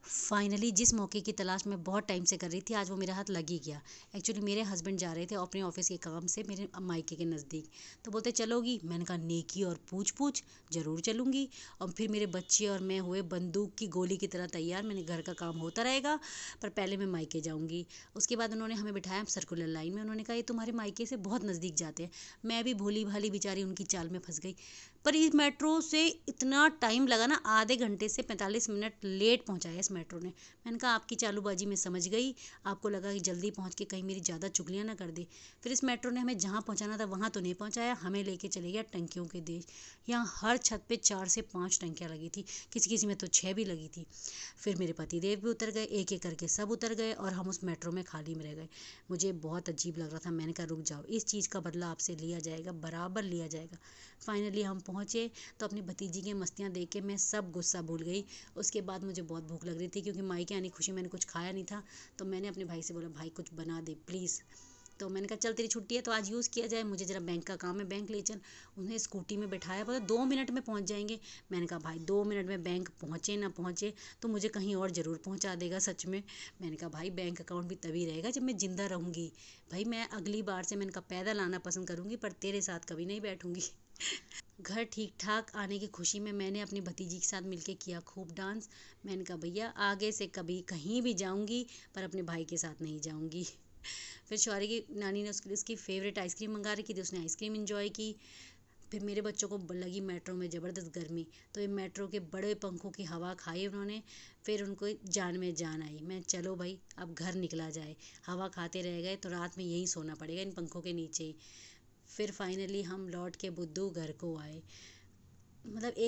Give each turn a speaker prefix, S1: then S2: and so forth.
S1: Finally जिस मौके की तलाश मैं बहुत टाइम से कर रही थी, आज वो मेरे हाथ लग ही गया। एक्चुअली मेरे हस्बैंड जा रहे थे अपने ऑफिस के काम से मेरे मायके के नज़दीक। तो बोलते चलोगी? मैंने कहा नेकी और पूछ पूछ, ज़रूर चलूँगी। और फिर मेरे बच्चे और मैं हुए बंदूक की गोली की तरह तैयार। मैंने घर का काम होता रहेगा, पर पहले मैं मायके जाऊँगी। उसके बाद उन्होंने हमें बिठाया सर्कुलर लाइन में। उन्होंने कहा ये तुम्हारे मायके से बहुत नज़दीक जाते हैं। मैं भी भोली भाली बेचारी उनकी चाल में फंस गई। पर इस मेट्रो से इतना टाइम लगा ना, आधे घंटे से 45 मिनट लेट पहुंचाया इस मेट्रो ने। मैंने कहा आपकी चालूबाजी मैं समझ गई, आपको लगा कि जल्दी पहुंच के कहीं मेरी ज़्यादा चुगलियां ना कर दे। फिर इस मेट्रो ने हमें जहां पहुंचाना था वहां तो नहीं पहुंचाया, हमें लेके चले गया टंकियों के देश। यहाँ हर छत पे 4 से 5 टंकियाँ लगी थी, किसी किसी में तो 6 भी लगी थी। फिर मेरे पति देव भी उतर गए, एक एक करके सब उतर गए और हम उस मेट्रो में खाली में रह गए। मुझे बहुत अजीब लग रहा था। मैंने कहा रुक जाओ, इस चीज़ का बदला आपसे लिया जाएगा, बराबर लिया जाएगा। फाइनली हम पहुँचे तो अपनी भतीजी की मस्तियाँ देख के मैं सब गुस्सा भूल गई। उसके बाद मुझे बहुत भूख लग रही थी, क्योंकि मायके आने की खुशी मैंने कुछ खाया नहीं था। तो मैंने अपने भाई से बोला भाई कुछ बना दे प्लीज़। तो मैंने कहा चल तेरी छुट्टी है तो आज यूज़ किया जाए, मुझे ज़रा बैंक का काम है, बैंक ले चल। उन्हें स्कूटी में बैठाया, बोला 2 मिनट में पहुंच जाएंगे। मैंने कहा भाई 2 मिनट में बैंक पहुंचे ना पहुंचे तो मुझे कहीं और ज़रूर पहुंचा देगा सच में। मैंने कहा भाई बैंक अकाउंट भी तभी रहेगा जब मैं ज़िंदा रहूँगी। भाई मैं अगली बार से मैंने कहा पैदल आना पसंद करूँगी, पर तेरे साथ कभी नहीं बैठूँगी। घर ठीक ठाक आने की खुशी में मैंने अपनी भतीजी के साथ मिलके किया खूब डांस। मैंने कहा भैया आगे से कभी कहीं भी जाऊंगी, पर अपने भाई के साथ नहीं जाऊंगी। फिर शौर्य की नानी ने उसकी फेवरेट आइसक्रीम मंगा रखी थी, उसने आइसक्रीम इंजॉय की। फिर मेरे बच्चों को लगी मेट्रो में ज़बरदस्त गर्मी, तो ये मेट्रो के बड़े पंखों की हवा खाई उन्होंने। फिर उनको जान में जान आई। मैं चलो भाई अब घर निकला जाए, हवा खाते रह गए तो रात में यहीं सोना पड़ेगा इन पंखों के नीचे ही। फिर फाइनली हम लौट के बुद्धू घर को आए। मतलब एक